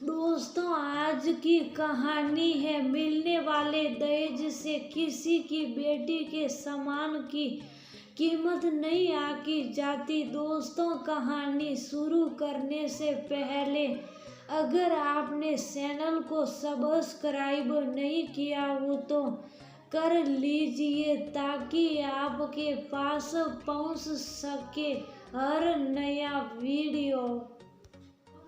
दोस्तों, आज की कहानी है मिलने वाले दहेज से किसी की बेटी के सामान की कीमत नहीं आंकी जाती। दोस्तों, कहानी शुरू करने से पहले अगर आपने चैनल को सब्सक्राइब नहीं किया हो तो कर लीजिए ताकि आपके पास पहुंच सके हर नया वीडियो।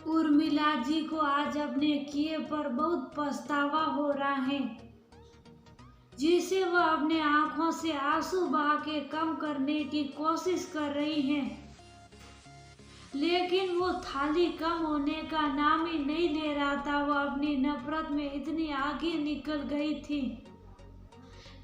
उर्मिला जी को आज अपने किए पर बहुत पछतावा हो रहा है, जिसे वह अपने आंखों से आंसू बहा के कम करने की कोशिश कर रही हैं। लेकिन वो थाली कम होने का नाम ही नहीं ले रहा था। वह अपनी नफरत में इतनी आगे निकल गई थी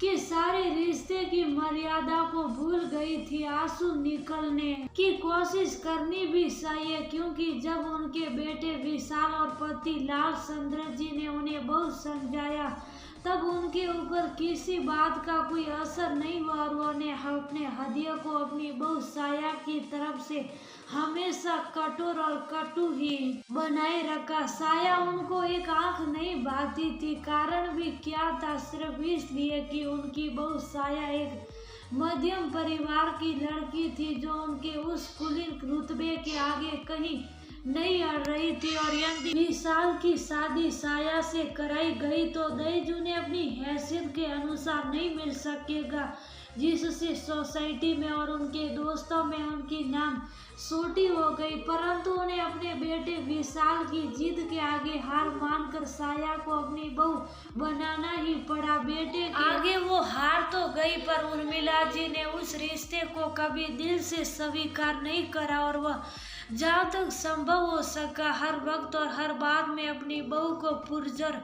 कि सारे रिश्ते की मर्यादा को भूल गई थी। आंसू निकलने की कोशिश करनी भी चाहिए, क्योंकि जब उनके बेटे विशाल और पति लाल चंद्र जी ने उन्हें बहुत समझाया तब उनके ऊपर किसी बात का कोई असर नहीं हुआ और उन्होंने अपने हृदय को अपनी बहू साया की तरफ से हमेशा कठोर और कटु ही बनाए रखा। साया उनको एक आंख नहीं भाती थी। कारण भी क्या था? सिर्फ इसलिए कि उनकी बहू साया एक मध्यम परिवार की लड़की थी जो उनके उस कुलीन रुतबे के आगे कहीं नहीं अड़ रही थी। और यदि विशाल की शादी साया से कराई गई तो दहेज उन्हें अपनी हैसियत के अनुसार नहीं मिल सकेगा, जिससे सोसाइटी में और उनके दोस्तों में उनकी नाम छोटी हो गई। परंतु उन्हें अपने बेटे विशाल की जिद के आगे हार मानकर साया को अपनी बहू बनाना ही पड़ा। बेटे आगे वो हार तो गई, पर उर्मिला जी ने उस रिश्ते को कभी दिल से स्वीकार नहीं करा और वह जहाँ तक संभव हो सका हर वक्त और हर बात में अपनी बहू को पुरजर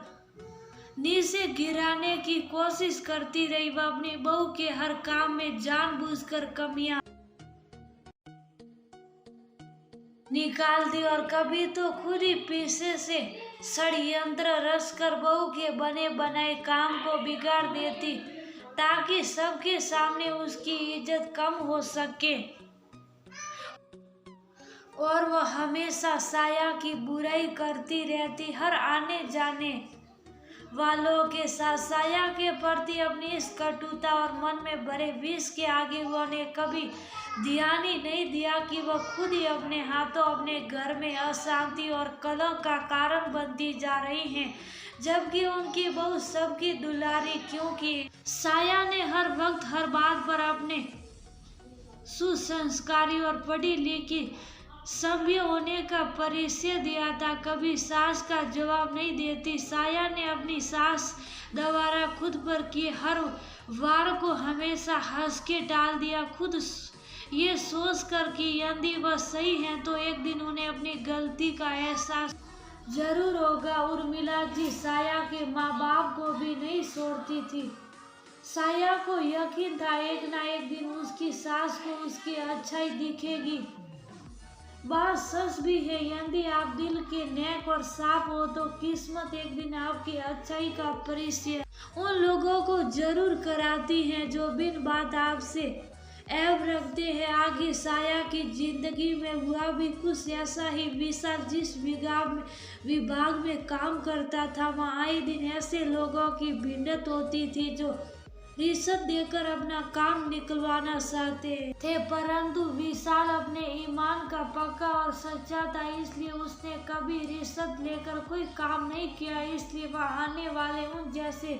नीचे गिराने की कोशिश करती रही। वह अपनी बहू के हर काम में जानबूझकर कमियां निकाल दी और कभी तो खुद ही पीछे से षड्यंत्र रचकर बहू के बने बनाए काम को बिगाड़ देती ताकि सबके सामने उसकी इज्जत कम हो सके। और वह हमेशा साया की बुराई करती रहती, हर आने जाने वालों के साथ। साया के प्रति अपनी इस कटुता और मन में भरे विष के आगे उन्होंने कभी ध्यान ही नहीं दिया कि वह खुद ही अपने हाथों अपने घर में अशांति और कलह का कारण बनती जा रही हैं, जबकि उनकी बहू सबकी दुलारी। क्योंकि साया ने हर वक्त हर बात पर अपने सुसंस्कारी और पढ़ी लिखी सभ्य होने का परिचय दिया था। कभी सास का जवाब नहीं देती। साया ने अपनी सास द्वारा खुद पर किए हर वार को हमेशा हंस के टाल दिया, खुद ये सोच कर कि यदि वह सही है तो एक दिन उन्हें अपनी गलती का एहसास जरूर होगा। उर्मिला जी साया के माँ बाप को भी नहीं छोड़ती थी। साया को यकीन था एक ना एक दिन उसकी सास को उसकी अच्छाई दिखेगी। बात सच भी है, यदि आप दिल के नेक और साफ हो तो किस्मत एक दिन आपकी अच्छाई का परिचय उन लोगों को जरूर कराती है जो बिन बात आपसे ऐब रखते हैं। आगे साया की जिंदगी में हुआ भी कुछ ऐसा ही। विशाल जिस विभाग में काम करता था वहाँ आए दिन ऐसे लोगों की भिड़ंत होती थी जो रिश्वत देकर अपना काम निकलवाना चाहते थे। परंतु विशाल अपने ईमान का पक्का और सच्चा था, इसलिए उसने कभी रिश्वत लेकर कोई काम नहीं किया। इसलिए वह आने वाले उन जैसे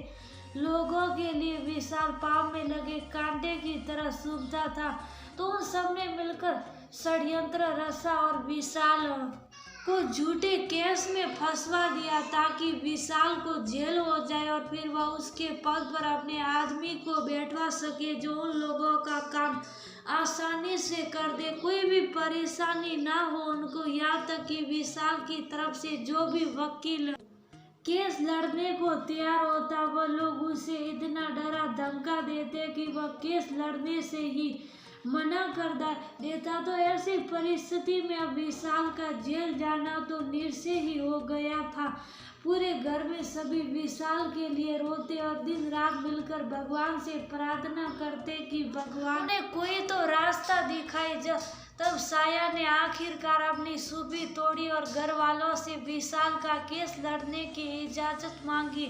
लोगों के लिए विशाल पाप में लगे कांटे की तरह सूखता था। तो उन सब ने मिलकर षड्यंत्र रचा और विशाल को झूठे केस में फंसवा दिया ताकि विशाल को जेल हो जाए और फिर वह उसके पद पर अपने आदमी को बैठवा सके जो उन लोगों का काम आसानी से कर दे, कोई भी परेशानी ना हो उनको। यहाँ तक कि विशाल की तरफ से जो भी वकील केस लड़ने को तैयार होता वह लोग उसे इतना डरा धमका देते कि वह केस लड़ने से ही मना कर देता। तो ऐसी परिस्थिति में अब विशाल का जेल जाना तो निश्चय ही हो गया था। पूरे घर में सभी विशाल के लिए रोते और दिन रात मिलकर भगवान से प्रार्थना करते कि भगवान ने कोई तो रास्ता दिखाए तब साया ने आखिरकार अपनी सूबी तोड़ी और घर वालों से विशाल का केस लड़ने की इजाजत मांगी,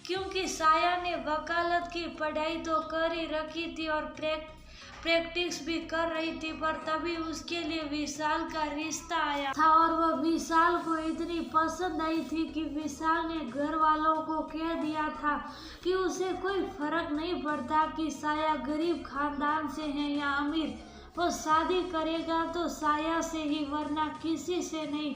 क्योंकि साया ने वकालत की पढ़ाई तो कर ही रखी थी और प्रैक्टिस भी कर रही थी, पर तभी उसके लिए विशाल का रिश्ता आया था और वह विशाल को इतनी पसंद आई थी कि विशाल ने घर वालों को कह दिया था कि उसे कोई फर्क नहीं पड़ता कि साया गरीब खानदान से है या अमीर, वो शादी करेगा तो साया से ही, वरना किसी से नहीं।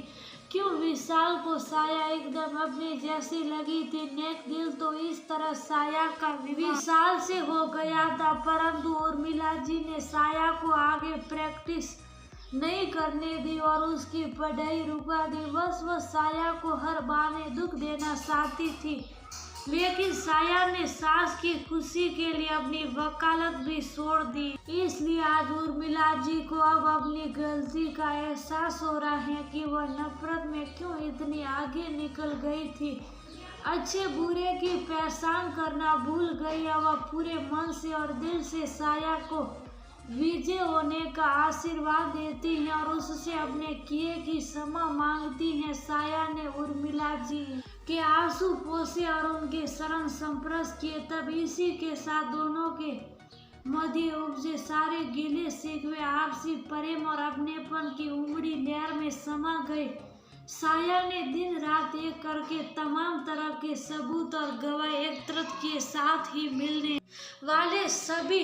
क्यों विशाल को साया एकदम अपने जैसी लगी थी। नेक दिल तो इस तरह साया का विशाल से हो गया था, परंतु उर्मिला जी ने साया को आगे प्रैक्टिस नहीं करने दी और उसकी पढ़ाई रुका दी। बस वह साया को हर बहाने दुख देना चाहती थी, लेकिन साया ने सास की खुशी के लिए अपनी वकालत भी छोड़ दी। इसलिए आज उर्मिला जी को अब अपनी गलती का एहसास हो रहा है कि वह नफरत में क्यों इतनी आगे निकल गई थी। अच्छे बुरे की पहचान करना भूल गई। अब वह पूरे मन से और दिल से साया को विजय होने का आशीर्वाद देती हैं और उससे अपने किए की क्षमा मांगती हैं। साया ने उर्मिला जी के आंसू पोंछे और उनके शरण संप्रस किए। तब इसी के साथ दोनों के मध्य उपजे सारे गिले शिकवे, आपसी प्रेम और अपनेपन की उमड़ी लहर में समा गए। साया ने दिन रात एक करके तमाम तरह के सबूत और गवाह एकत्रित किए, साथ ही मिलने वाले सभी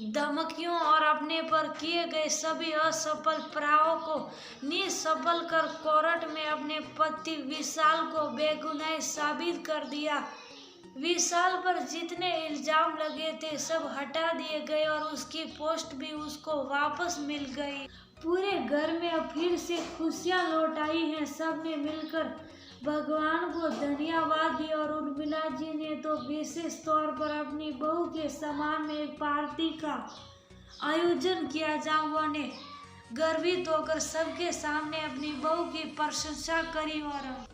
धमकियों और अपने पर किए गए सभी असफल प्रहारों को निष्फल कर कोर्ट में अपने पति विशाल को बेगुनाह साबित कर दिया। विशाल पर जितने इल्जाम लगे थे सब हटा दिए गए और उसकी पोस्ट भी उसको वापस मिल गई। पूरे घर में अब फिर से खुशियां लौट आई हैं। सबने मिलकर भगवान को धन्यवाद दिया और उर्मिला जी ने तो विशेष तौर पर अपनी बहू के सम्मान में एक पार्टी का आयोजन किया, जहाँ उन्होंने गर्वित होकर सबके सामने अपनी बहू की प्रशंसा करी और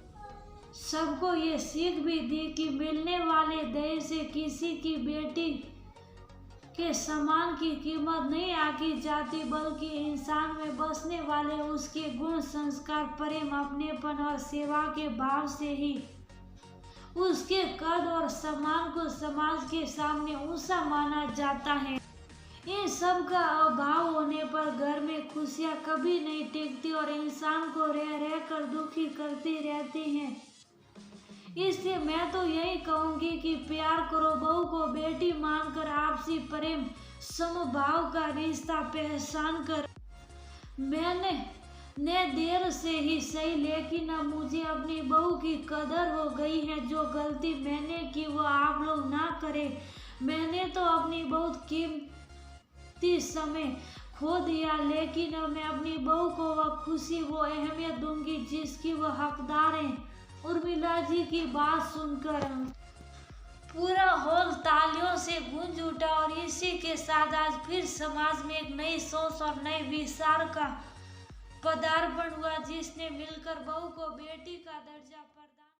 सबको ये सीख भी दी कि मिलने वाले दहेज से किसी की बेटी के सम्मान की कीमत नहीं आंकी जाती, बल्कि इंसान में बसने वाले उसके गुण, संस्कार, प्रेम, अपनेपन और सेवा के भाव से ही उसके कद और सम्मान को समाज के सामने ऊंचा माना जाता है। इन सब का अभाव होने पर घर में खुशियां कभी नहीं टिकती और इंसान को रह रह कर दुखी करती रहती हैं। इसलिए मैं तो यही कहूँगी कि प्यार करो, बहू को बेटी मानकर आपसी प्रेम समभाव का रिश्ता पहचान कर। मैंने देर से ही सही, लेकिन अब मुझे अपनी बहू की कदर हो गई है। जो गलती मैंने की वो आप लोग ना करें। मैंने तो अपनी बहुत कीमती समय खो दिया, लेकिन अब मैं अपनी बहू को वह खुशी, वो अहमियत दूंगी जिसकी वह हकदार है। उर्मिला जी की बात सुनकर पूरा हॉल तालियों से गूंज उठा और इसी के साथ आज फिर समाज में एक नई सोच और नए विचार का पदार्पण हुआ, जिसने मिलकर बहू को बेटी का दर्जा